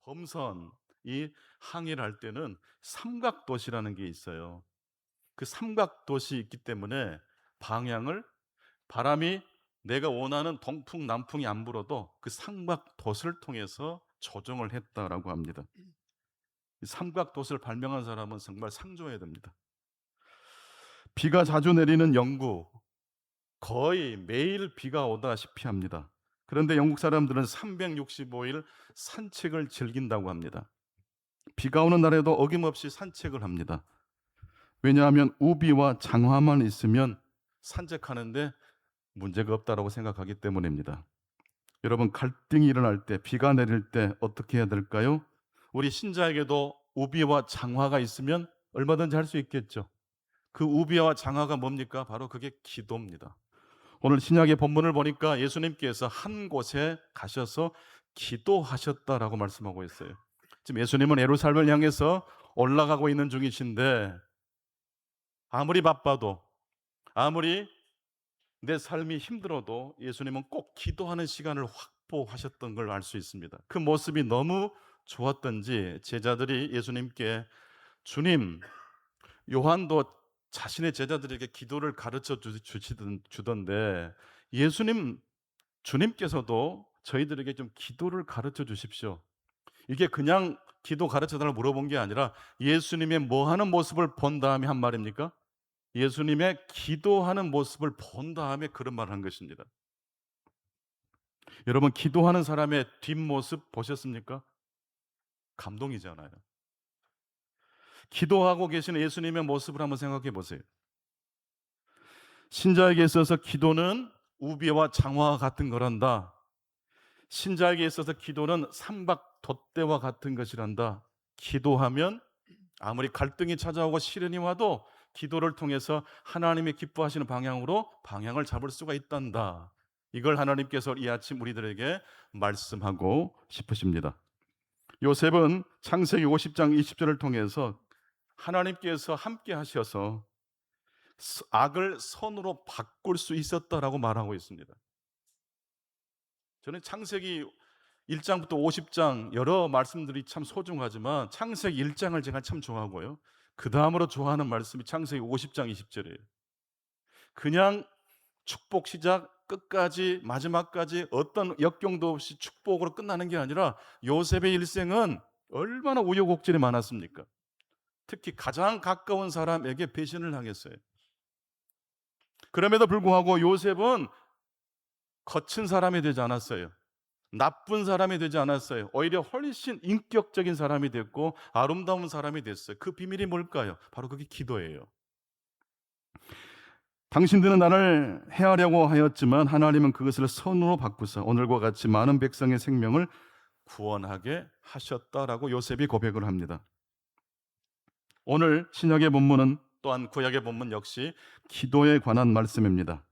범선이 항해를 할 때는 삼각도시라는 게 있어요. 그 삼각도시 있기 때문에 방향을 바람이 내가 원하는 동풍 남풍이 안 불어도 그 삼각도시를 통해서 조정을 했다라고 합니다. 이 삼각도시를 발명한 사람은 정말 상조해야 됩니다. 비가 자주 내리는 영국, 거의 매일 비가 오다시피 합니다. 그런데 영국 사람들은 365일 산책을 즐긴다고 합니다. 비가 오는 날에도 어김없이 산책을 합니다. 왜냐하면 우비와 장화만 있으면 산책하는데 문제가 없다라고 생각하기 때문입니다. 여러분, 갈등이 일어날 때, 비가 내릴 때 어떻게 해야 될까요? 우리 신자에게도 우비와 장화가 있으면 얼마든지 할 수 있겠죠. 그 우비와 장화가 뭡니까? 바로 그게 기도입니다. 오늘 신약의 본문을 보니까 예수님께서 한 곳에 가셔서 기도하셨다라고 말씀하고 있어요. 지금 예수님은 예루살렘을 향해서 올라가고 있는 중이신데 아무리 바빠도, 아무리 내 삶이 힘들어도 예수님은 꼭 기도하는 시간을 확보하셨던 걸 알 수 있습니다. 그 모습이 너무 좋았던지 제자들이 예수님께, 주님, 요한도 자신의 제자들에게 기도를 가르쳐 주던데 예수님, 주님께서도 저희들에게 좀 기도를 가르쳐 주십시오. 이게 그냥 기도 가르쳐 달라고 물어본 게 아니라 예수님의 뭐 하는 모습을 본 다음에 한 말입니까? 예수님의 기도하는 모습을 본 다음에 그런 말을 한 것입니다. 여러분, 기도하는 사람의 뒷모습 보셨습니까? 감동이잖아요. 기도하고 계시는 예수님의 모습을 한번 생각해 보세요. 신자에게 있어서 기도는 우비와 장화와 같은 거란다. 신자에게 있어서 기도는 삼박 돛대와 같은 것이란다. 기도하면 아무리 갈등이 찾아오고 시련이 와도 기도를 통해서 하나님이 기뻐하시는 방향으로 방향을 잡을 수가 있단다. 이걸 하나님께서 이 아침 우리들에게 말씀하고 싶으십니다. 요셉은 창세기 50장 20절을 통해서 하나님께서 함께 하셔서 악을 선으로 바꿀 수 있었다라고 말하고 있습니다. 저는 창세기 1장부터 50장 여러 말씀들이 참 소중하지만 창세기 1장을 제가 참 좋아하고요. 그 다음으로 좋아하는 말씀이 창세기 50장 20절이에요. 그냥 축복 시작 끝까지 마지막까지 어떤 역경도 없이 축복으로 끝나는 게 아니라 요셉의 일생은 얼마나 우여곡절이 많았습니까? 특히 가장 가까운 사람에게 배신을 당했어요. 그럼에도 불구하고 요셉은 거친 사람이 되지 않았어요. 나쁜 사람이 되지 않았어요. 오히려 훨씬 인격적인 사람이 됐고 아름다운 사람이 됐어요. 그 비밀이 뭘까요? 바로 그게 기도예요. 당신들은 나를 해하려고 하였지만 하나님은 그것을 선으로 바꾸사 오늘과 같이 많은 백성의 생명을 구원하게 하셨다라고 요셉이 고백을 합니다. 오늘 신약의 본문은 또한 구약의 본문 역시 기도에 관한 말씀입니다.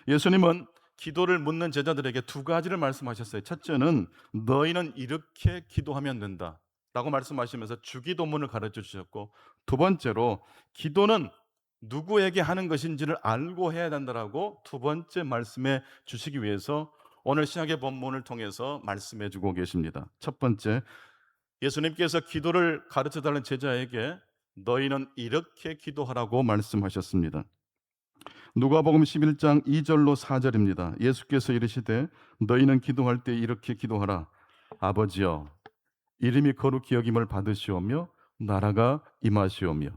예수님은 기도를 묻는 제자들에게 두 가지를 말씀하셨어요. 첫째는 너희는 이렇게 기도하면 된다 라고 말씀하시면서 주기도문을 가르쳐 주셨고, 두 번째로 기도는 누구에게 하는 것인지를 알고 해야 된다라고 두 번째 말씀해 주시기 위해서 오늘 신약의 본문을 통해서 말씀해 주고 계십니다. 첫 번째, 예수님께서 기도를 가르쳐 달라는 제자에게 너희는 이렇게 기도하라고 말씀하셨습니다. 누가복음 11장 2절로 4절입니다. 예수께서 이르시되 너희는 기도할 때 이렇게 기도하라. 아버지여, 이름이 거룩히 여김을 받으시오며 나라가 임하시오며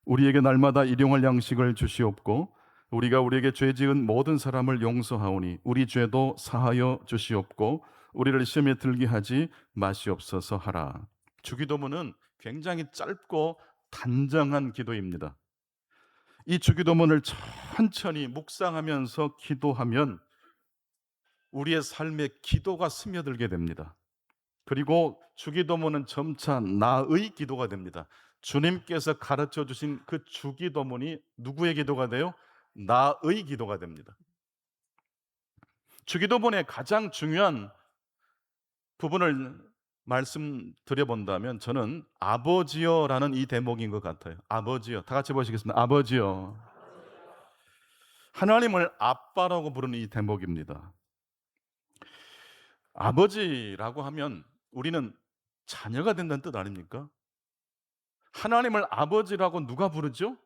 우리에게 날마다 일용할 양식을 주시옵고 우리가 우리에게 죄 지은 모든 사람을 용서하오니 우리 죄도 사하여 주시옵고 우리를 시험에 들게 하지 마시옵소서 하라. 주기도문은 굉장히 짧고 단정한 기도입니다. 이 주기도문을 천천히 묵상하면서 기도하면 우리의 삶에 기도가 스며들게 됩니다. 그리고 주기도문은 점차 나의 기도가 됩니다. 주님께서 가르쳐 주신 그 주기도문이 누구의 기도가 돼요? 나의 기도가 됩니다. 주기도문의 가장 중요한 부분을 말씀드려 본다면 저는 아버지여라는 이 대목인 것 같아요. 아버지여. 다 같이 보시겠습니다. 아버지여. 하나님을 아빠라고 부르는 이 대목입니다. 아버지라고 하면 우리는 자녀가 된다는 뜻 아닙니까? 하나님을 아버지라고 누가 부르죠?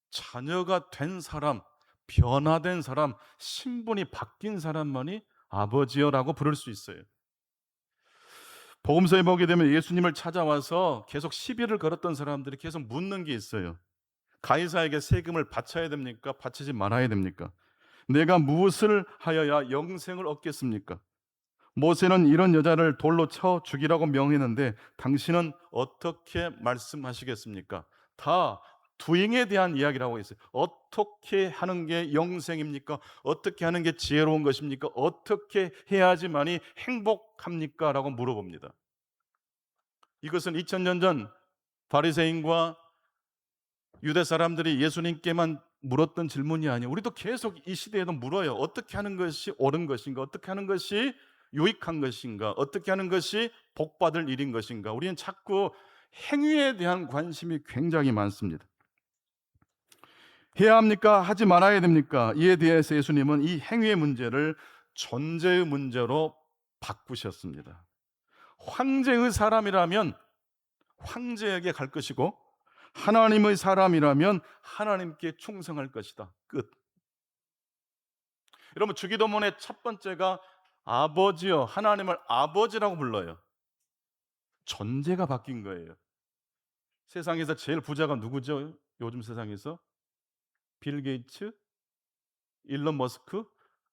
자녀가 된 사람, 변화된 사람, 신분이 바뀐 사람만이 아버지여라고 부를 수 있어요. 복음서에 보게 되면 예수님을 찾아와서 계속 시비를 걸었던 사람들이 계속 묻는 게 있어요. 가이사에게 세금을 바쳐야 됩니까? 바치지 말아야 됩니까? 내가 무엇을 하여야 영생을 얻겠습니까? 모세는 이런 여자를 돌로 쳐 죽이라고 명했는데 당신은 어떻게 말씀하시겠습니까? 다 두잉에 대한 이야기를 하고 있어요. 어떻게 하는 게 영생입니까? 어떻게 하는 게 지혜로운 것입니까? 어떻게 해야지만이 행복합니까? 라고 물어봅니다. 이것은 2000년 전 바리새인과 유대 사람들이 예수님께만 물었던 질문이 아니에요. 우리도 계속 이 시대에도 물어요. 어떻게 하는 것이 옳은 것인가? 어떻게 하는 것이 유익한 것인가? 어떻게 하는 것이 복받을 일인 것인가? 우리는 자꾸 행위에 대한 관심이 굉장히 많습니다. 해야 합니까? 하지 말아야 됩니까? 이에 대해서 예수님은 이 행위의 문제를 존재의 문제로 바꾸셨습니다. 황제의 사람이라면 황제에게 갈 것이고 하나님의 사람이라면 하나님께 충성할 것이다. 끝. 여러분, 주기도문의 첫 번째가 아버지요, 하나님을 아버지라고 불러요. 존재가 바뀐 거예요. 세상에서 제일 부자가 누구죠? 요즘 세상에서? 빌 게이츠? 일론 머스크?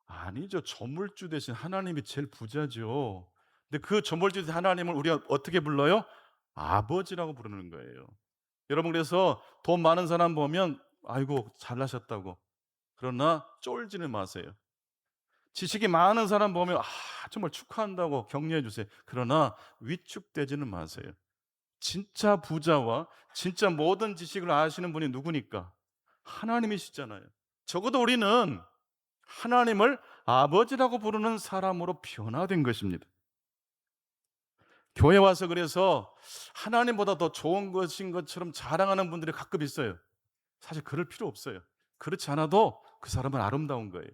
아니죠. 저물주 대신 하나님이 제일 부자죠. 근데 그 저물주 대신 하나님을 우리가 어떻게 불러요? 아버지라고 부르는 거예요. 여러분, 그래서 돈 많은 사람 보면 아이고 잘나셨다고, 그러나 쫄지는 마세요. 지식이 많은 사람 보면 정말 축하한다고 격려해 주세요. 그러나 위축되지는 마세요. 진짜 부자와 진짜 모든 지식을 아시는 분이 누구니까? 하나님이시잖아요. 적어도 우리는 하나님을 아버지라고 부르는 사람으로 변화된 것입니다. 교회 와서 그래서 하나님보다 더 좋은 것인 것처럼 자랑하는 분들이 가끔 있어요. 사실 그럴 필요 없어요. 그렇지 않아도 그 사람은 아름다운 거예요.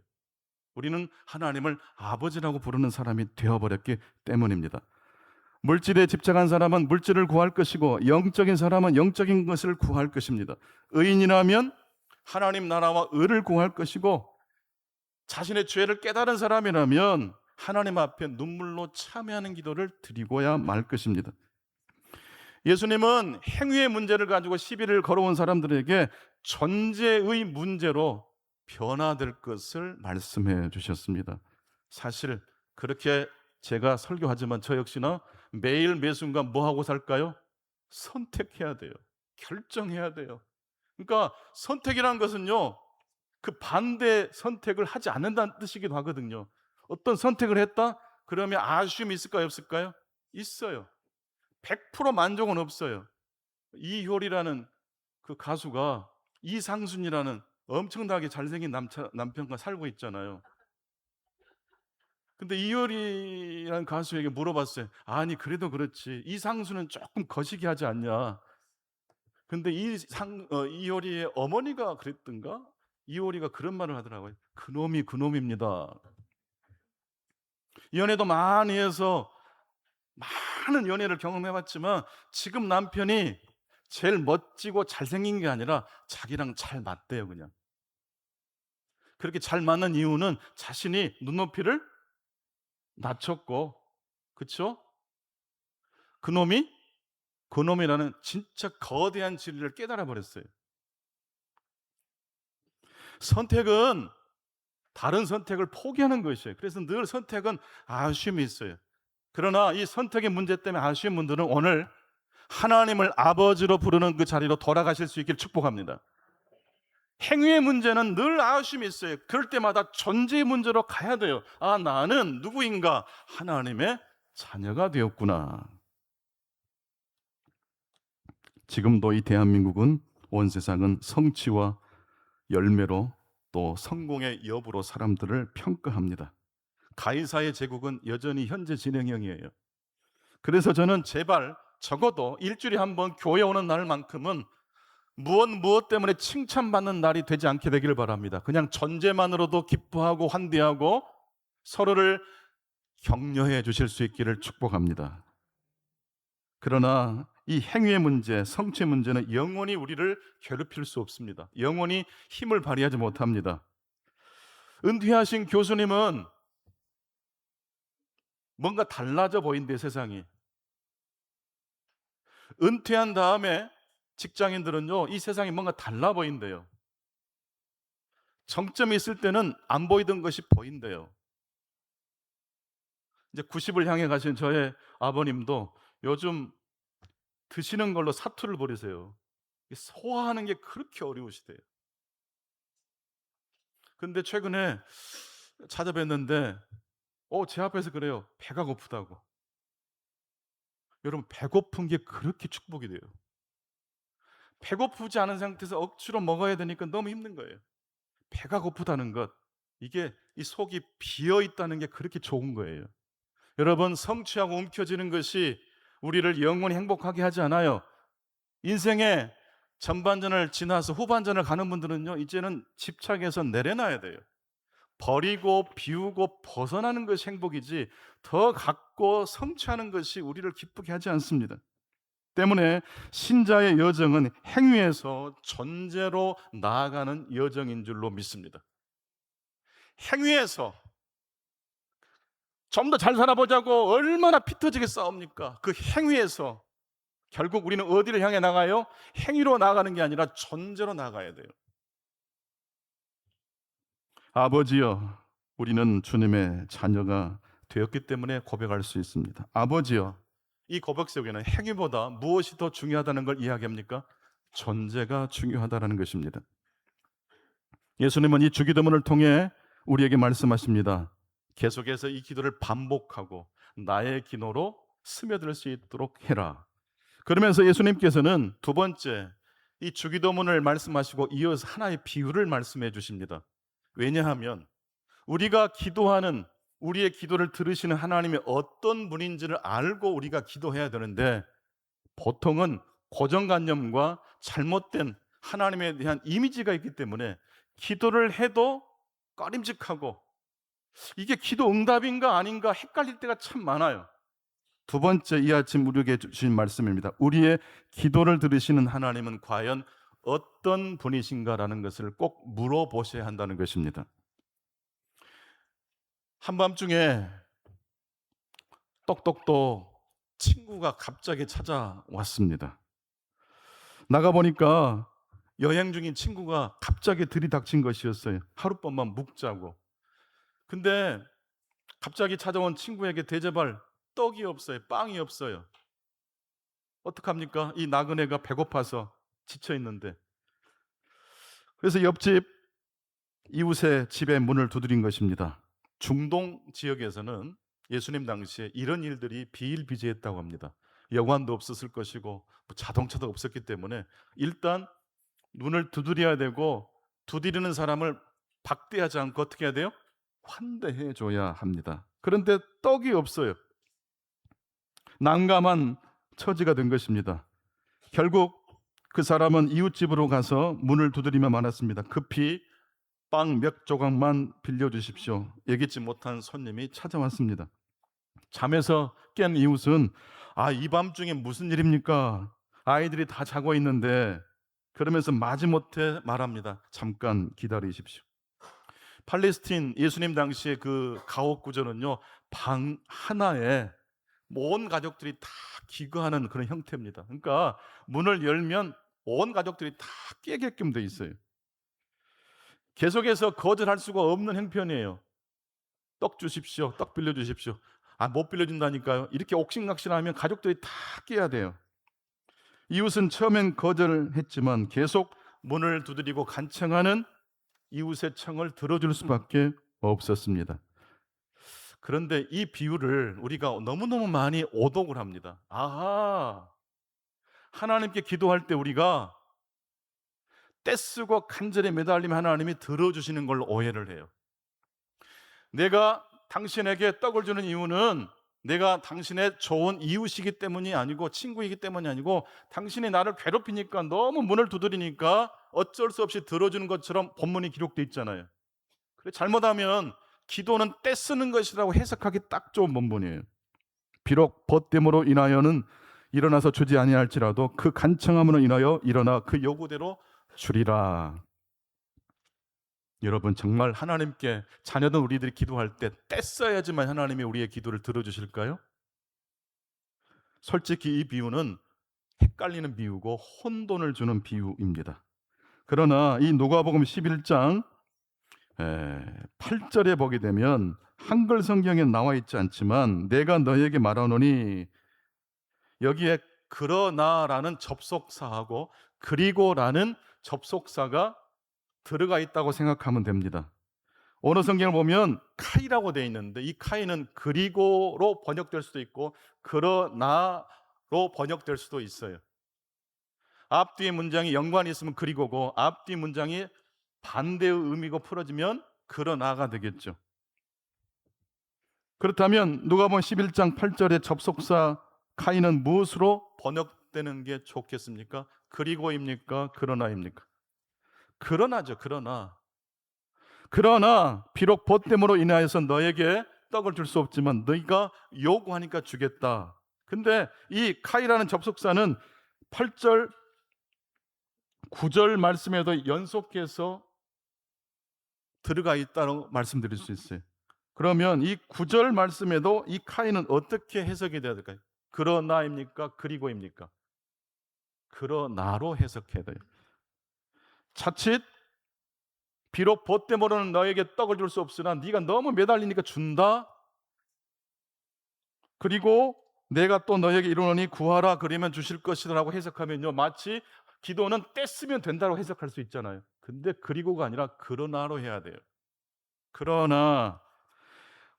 우리는 하나님을 아버지라고 부르는 사람이 되어버렸기 때문입니다. 물질에 집착한 사람은 물질을 구할 것이고 영적인 사람은 영적인 것을 구할 것입니다. 의인이라면 하나님 나라와 의를 구할 것이고 자신의 죄를 깨달은 사람이라면 하나님 앞에 눈물로 참회하는 기도를 드리고야 말 것입니다. 예수님은 행위의 문제를 가지고 시비를 걸어온 사람들에게 존재의 문제로 변화될 것을 말씀해 주셨습니다. 사실 그렇게 제가 설교하지만 저 역시나 매일 매 순간 뭐 하고 살까요? 선택해야 돼요. 결정해야 돼요. 그러니까 선택이라는 것은요, 그 반대 선택을 하지 않는다는 뜻이기도 하거든요. 어떤 선택을 했다? 그러면 아쉬움이 있을까요? 없을까요? 있어요. 100% 만족은 없어요. 이효리라는 그 가수가 이상순이라는 엄청나게 잘생긴 남편과 살고 있잖아요. 근데 이효리라는 가수에게 물어봤어요. 아니 그래도 그렇지 이상순은 조금 거시기 하지 않냐. 근데 이효리의 어머니가 그랬던가? 이효리가 그런 말을 하더라고요. 그놈이 그놈입니다. 연애도 많이 해서 많은 연애를 경험해봤지만 지금 남편이 제일 멋지고 잘생긴 게 아니라 자기랑 잘 맞대요. 그냥 그렇게 잘 맞는 이유는 자신이 눈높이를 낮췄고, 그쵸? 그놈이 그놈이라는 진짜 거대한 진리를 깨달아 버렸어요. 선택은 다른 선택을 포기하는 것이에요. 그래서 늘 선택은 아쉬움이 있어요. 그러나 이 선택의 문제 때문에 아쉬운 분들은 오늘 하나님을 아버지로 부르는 그 자리로 돌아가실 수 있기를 축복합니다. 행위의 문제는 늘 아쉬움이 있어요. 그럴 때마다 존재의 문제로 가야 돼요. 아, 나는 누구인가? 하나님의 자녀가 되었구나. 지금도 이 대한민국은, 온 세상은 성취와 열매로 또 성공의 여부로 사람들을 평가합니다. 가이사의 제국은 여전히 현재 진행형이에요. 그래서 저는 제발 적어도 일주일에 한 번 교회 오는 날만큼은 무엇 때문에 칭찬받는 날이 되지 않게 되기를 바랍니다. 그냥 존재만으로도 기뻐하고 환대하고 서로를 격려해 주실 수 있기를 축복합니다. 그러나 이 행위의 문제, 성취의 문제는 영원히 우리를 괴롭힐 수 없습니다. 영원히 힘을 발휘하지 못합니다. 은퇴하신 교수님은 뭔가 달라져 보인대, 세상이. 은퇴한 다음에 직장인들은요, 이 세상이 뭔가 달라 보인대요. 정점이 있을 때는 안 보이던 것이 보인대요. 이제 90을 향해 가신 저의 아버님도 요즘 드시는 걸로 사투를 벌이세요. 소화하는 게 그렇게 어려우시대요. 근데 최근에 찾아뵀는데 제 앞에서 그래요. 배가 고프다고. 여러분, 배고픈 게 그렇게 축복이 돼요. 배고프지 않은 상태에서 억지로 먹어야 되니까 너무 힘든 거예요. 배가 고프다는 것, 이게 이 속이 비어 있다는 게 그렇게 좋은 거예요. 여러분, 성취하고 움켜쥐는 것이 우리를 영원히 행복하게 하지 않아요. 인생의 전반전을 지나서 후반전을 가는 분들은요, 이제는 집착해서 내려놔야 돼요. 버리고 비우고 벗어나는 것이 행복이지, 더 갖고 성취하는 것이 우리를 기쁘게 하지 않습니다. 때문에 신자의 여정은 행위에서 존재로 나아가는 여정인 줄로 믿습니다. 행위에서 좀 더 잘 살아보자고 얼마나 피 터지게 싸웁니까? 그 행위에서 결국 우리는 어디를 향해 나가요? 행위로 나가는 게 아니라 존재로 나가야 돼요. 아버지여, 우리는 주님의 자녀가 되었기 때문에 고백할 수 있습니다. 아버지여, 이 고백 속에는 행위보다 무엇이 더 중요하다는 걸 이야기합니까? 존재가 중요하다는 것입니다. 예수님은 이 주기도문을 통해 우리에게 말씀하십니다. 계속해서 이 기도를 반복하고 나의 기도로 스며들 수 있도록 해라. 그러면서 예수님께서는 두 번째, 이 주기도문을 말씀하시고 이어서 하나의 비유를 말씀해 주십니다. 왜냐하면 우리가 기도하는, 우리의 기도를 들으시는 하나님이 어떤 분인지를 알고 우리가 기도해야 되는데, 보통은 고정관념과 잘못된 하나님에 대한 이미지가 있기 때문에 기도를 해도 꺼림직하고, 이게 기도 응답인가 아닌가 헷갈릴 때가 참 많아요. 두 번째, 이 아침 우리에게 주신 말씀입니다. 우리의 기도를 들으시는 하나님은 과연 어떤 분이신가라는 것을 꼭 물어보셔야 한다는 것입니다. 한밤중에 똑똑똑 친구가 갑자기 찾아왔습니다. 나가보니까 여행 중인 친구가 갑자기 들이닥친 것이었어요. 하룻밤만 묵자고. 근데 갑자기 찾아온 친구에게 대접할 떡이 없어요. 빵이 없어요. 어떡합니까? 이 나그네가 배고파서 지쳐있는데. 그래서 옆집 이웃의 집에 문을 두드린 것입니다. 중동 지역에서는 예수님 당시에 이런 일들이 비일비재했다고 합니다. 여관도 없었을 것이고 뭐 자동차도 없었기 때문에 일단 문을 두드려야 되고, 두드리는 사람을 박대하지 않고 어떻게 해야 돼요? 환대해 줘야 합니다. 그런데 떡이 없어요. 난감한 처지가 된 것입니다. 결국 그 사람은 이웃집으로 가서 문을 두드리며 말했습니다. 급히 빵 몇 조각만 빌려주십시오. 예기치 못한 손님이 찾아왔습니다. 잠에서 깬 이웃은 이 밤중에 무슨 일입니까? 아이들이 다 자고 있는데, 그러면서 마지못해 말합니다. 잠깐 기다리십시오. 팔레스틴 예수님 당시의 그 가옥 구조는요, 방 하나에 온 가족들이 다 기거하는 그런 형태입니다. 그러니까 문을 열면 온 가족들이 다 깨게끔 돼 있어요. 계속해서 거절할 수가 없는 형편이에요. 떡 주십시오. 떡 빌려주십시오. 못 빌려준다니까요. 이렇게 옥신각신하면 가족들이 다 깨야 돼요. 이웃은 처음엔 거절을 했지만 계속 문을 두드리고 간청하는 이웃의 청을 들어줄 수밖에 없었습니다. 그런데 이 비유를 우리가 너무너무 많이 오독을 합니다. 하나님께 기도할 때 우리가 떼쓰고 간절히 매달리면 하나님이 들어주시는 걸로 오해를 해요. 내가 당신에게 떡을 주는 이유는 내가 당신의 좋은 이웃이기 때문이 아니고, 친구이기 때문이 아니고, 당신이 나를 괴롭히니까, 너무 문을 두드리니까 어쩔 수 없이 들어주는 것처럼 본문이 기록되어 있잖아요. 그래, 잘못하면 기도는 떼쓰는 것이라고 해석하기 딱 좋은 본문이에요. 비록 벗됨으로 인하여는 일어나서 주지 아니할지라도 그 간청함으로 인하여 일어나 그 요구대로 주리라. 여러분, 정말 하나님께 자녀된 우리들이 기도할 때 떼써야지만 하나님이 우리의 기도를 들어주실까요? 솔직히 이 비유는 헷갈리는 비유고 혼돈을 주는 비유입니다. 그러나 이 누가복음 11장 8절에 보게 되면 한글 성경에 나와 있지 않지만 내가 너에게 말하노니, 여기에 그러나라는 접속사하고 그리고라는 접속사가 들어가 있다고 생각하면 됩니다. 어느 성경을 보면 카이라고 되어 있는데 이 카이는 그리고로 번역될 수도 있고 그러나로 번역될 수도 있어요. 앞뒤의 문장이 연관이 있으면 그리고고 앞뒤 문장이 반대의 의미고 풀어지면 그러나가 되겠죠. 그렇다면 누가복음 11장 8절의 접속사 카이는 무엇으로 번역되는 게 좋겠습니까? 그리고입니까? 그러나입니까? 그러나죠. 그러나 비록 보됨으로 인하여서 너에게 떡을 줄 수 없지만 너희가 요구하니까 주겠다. 근데 이 카이라는 접속사는 8절 9절 말씀에도 연속해서 들어가 있다고 말씀드릴 수 있어요. 그러면 이 9절 말씀에도 이 카이는 어떻게 해석이 돼야 될까요? 그러나입니까? 그리고입니까? 그러나로 해석해야 돼요. 자칫 비록 보됨으로는 너에게 떡을 줄 수 없으나 네가 너무 매달리니까 준다. 그리고 내가 또 너에게 이르노니 구하라 그러면 주실 것이라고 해석하면요, 마치 기도는 떼쓰면 된다고 해석할 수 있잖아요. 근데 그리고가 아니라 그러나로 해야 돼요. 그러나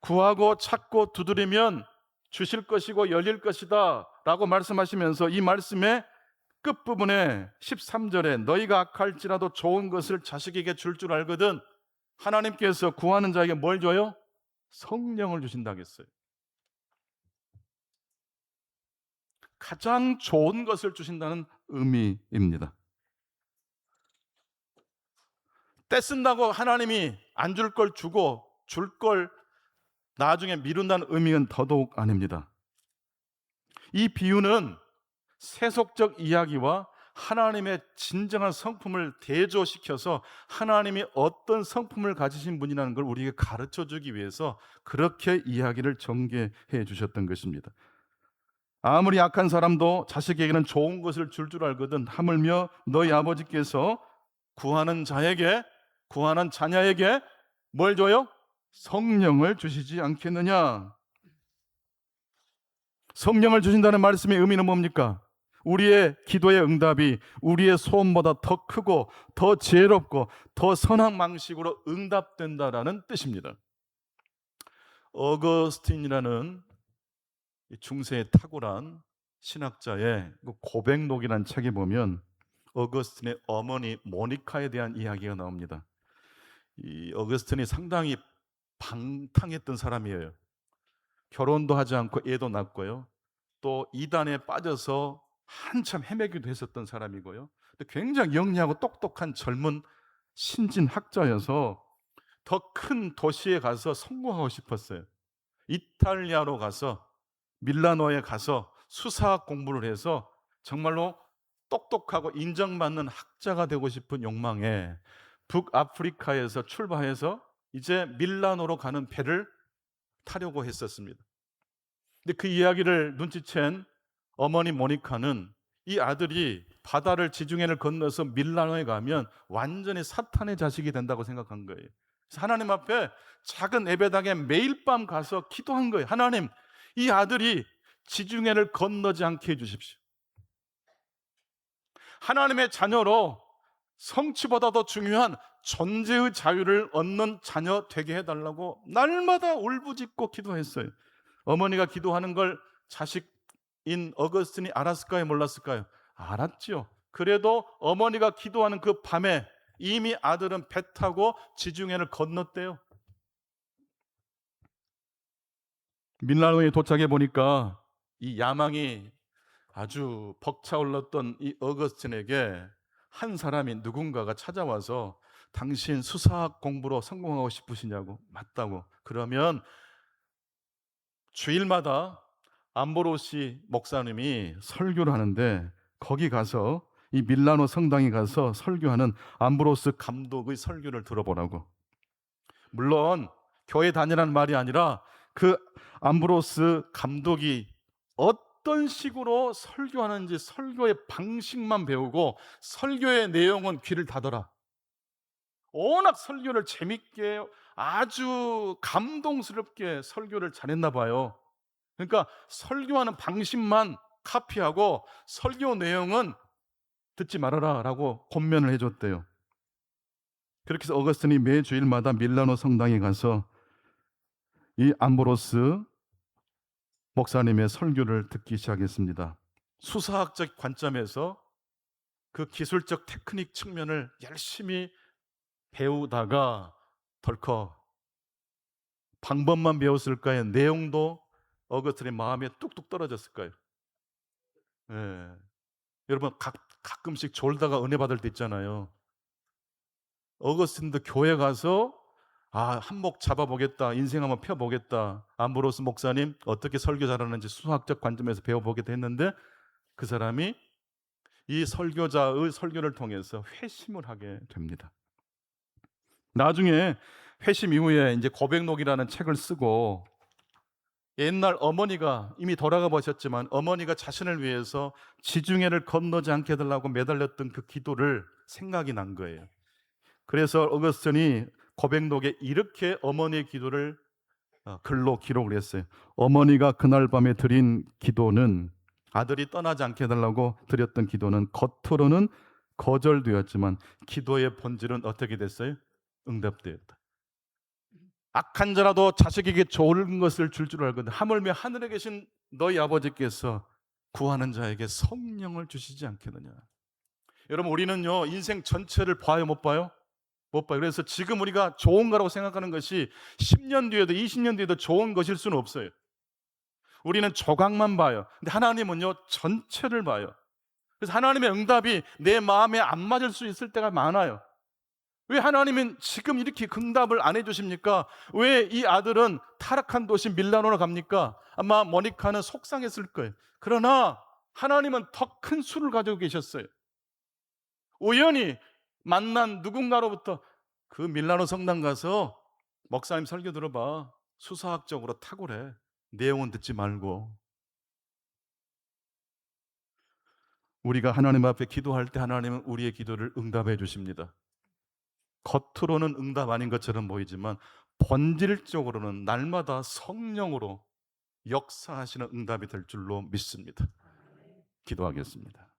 구하고 찾고 두드리면 주실 것이고 열릴 것이다 라고 말씀하시면서 이 말씀의 끝부분에 13절에 너희가 악할지라도 좋은 것을 자식에게 줄 줄 알거든 하나님께서 구하는 자에게 뭘 줘요? 성령을 주신다고 했어요. 가장 좋은 것을 주신다는 의미입니다. 떼쓴다고 하나님이 안 줄 걸 주고 줄 걸 나중에 미룬다는 의미는 더더욱 아닙니다. 이 비유는 세속적 이야기와 하나님의 진정한 성품을 대조시켜서 하나님이 어떤 성품을 가지신 분이라는 걸 우리에게 가르쳐 주기 위해서 그렇게 이야기를 전개해 주셨던 것입니다. 아무리 악한 사람도 자식에게는 좋은 것을 줄 줄 알거든 하물며 너희 아버지께서 구하는 자에게, 구하는 자녀에게 뭘 줘요? 성령을 주시지 않겠느냐. 성령을 주신다는 말씀의 의미는 뭡니까? 우리의 기도의 응답이 우리의 소원보다 더 크고 더 지혜롭고 더 선한 방식으로 응답된다라는 뜻입니다. 어거스틴이라는 중세에 탁월한 신학자의 고백록이라는 책에 보면 어거스틴의 어머니 모니카에 대한 이야기가 나옵니다. 이 어거스틴이 상당히 방탕했던 사람이에요. 결혼도 하지 않고 애도 낳고요. 또 이단에 빠져서 한참 헤매기도 했었던 사람이고요. 굉장히 영리하고 똑똑한 젊은 신진학자여서 더 큰 도시에 가서 성공하고 싶었어요. 이탈리아로 가서 밀라노에 가서 수사학 공부를 해서 정말로 똑똑하고 인정받는 학자가 되고 싶은 욕망에 북아프리카에서 출발해서 이제 밀라노로 가는 배를 타려고 했었습니다. 근데 그 이야기를 눈치챈 어머니 모니카는 이 아들이 바다를 지중해를 건너서 밀라노에 가면 완전히 사탄의 자식이 된다고 생각한 거예요. 그래서 하나님 앞에 작은 예배당에 매일 밤 가서 기도한 거예요. 하나님, 이 아들이 지중해를 건너지 않게 해주십시오. 하나님의 자녀로 성취보다 더 중요한 존재의 자유를 얻는 자녀 되게 해달라고 날마다 울부짖고 기도했어요. 어머니가 기도하는 걸 자식인 어거스틴이 알았을까요? 몰랐을까요? 알았죠. 그래도 어머니가 기도하는 그 밤에 이미 아들은 배 타고 지중해를 건넜대요. 밀라노에 도착해 보니까 이 야망이 아주 벅차올랐던 이 어거스틴에게 한 사람이 누군가가 찾아와서 당신 수사학 공부로 성공하고 싶으시냐고. 맞다고. 그러면 주일마다 암브로시 목사님이 설교를 하는데 거기 가서 이 밀라노 성당에 가서 설교하는 암브로스 감독의 설교를 들어보라고. 물론 교회 다니라는 말이 아니라 그 암브로스 감독이 어떤 식으로 설교하는지 설교의 방식만 배우고 설교의 내용은 귀를 닫아라. 워낙 설교를 재밌게 아주 감동스럽게 설교를 잘했나 봐요. 그러니까 설교하는 방식만 카피하고 설교 내용은 듣지 말아라 라고 권면을 해줬대요. 그렇게 해서 어거스틴이 매 주일마다 밀라노 성당에 가서 이 암브로스 목사님의 설교를 듣기 시작했습니다. 수사학적 관점에서 그 기술적 테크닉 측면을 열심히 배우다가 덜컥 방법만 배웠을까요? 내용도 어거스틴의 마음에 뚝뚝 떨어졌을까요? 예. 여러분 가끔씩 졸다가 은혜 받을 때 있잖아요. 어거스틴도 교회 가서 한몫 잡아보겠다, 인생 한번 펴보겠다, 암브로스 목사님 어떻게 설교 잘하는지 수학적 관점에서 배워보겠다 했는데 그 사람이 이 설교자의 설교를 통해서 회심을 하게 됩니다. 나중에 회심 이후에 이제 고백록이라는 책을 쓰고 옛날 어머니가 이미 돌아가 보셨지만 어머니가 자신을 위해서 지중해를 건너지 않게 해달라고 매달렸던 그 기도를 생각이 난 거예요. 그래서 어거스틴이 고백록에 이렇게 어머니의 기도를 글로 기록을 했어요. 어머니가 그날 밤에 드린 기도는, 아들이 떠나지 않게 해달라고 드렸던 기도는 겉으로는 거절되었지만 기도의 본질은 어떻게 됐어요? 응답되었다. 악한 자라도 자식에게 좋은 것을 줄 알거든 하물며 하늘에 계신 너희 아버지께서 구하는 자에게 성령을 주시지 않겠느냐. 여러분, 우리는요 인생 전체를 봐요, 못 봐요? 못 봐요. 그래서 지금 우리가 좋은 거라고 생각하는 것이 10년 뒤에도 20년 뒤에도 좋은 것일 수는 없어요. 우리는 조각만 봐요. 근데 하나님은요 전체를 봐요. 그래서 하나님의 응답이 내 마음에 안 맞을 수 있을 때가 많아요. 왜 하나님은 지금 이렇게 응답을 안 해주십니까? 왜 이 아들은 타락한 도시 밀라노로 갑니까? 아마 모니카는 속상했을 거예요. 그러나 하나님은 더 큰 수를 가지고 계셨어요. 우연히 만난 누군가로부터 그 밀라노 성당 가서 목사님 설교 들어봐. 수사학적으로 탁월해. 내용은 듣지 말고. 우리가 하나님 앞에 기도할 때 하나님은 우리의 기도를 응답해 주십니다. 겉으로는 응답 아닌 것처럼 보이지만 본질적으로는 날마다 성령으로 역사하시는 응답이 될 줄로 믿습니다. 기도하겠습니다.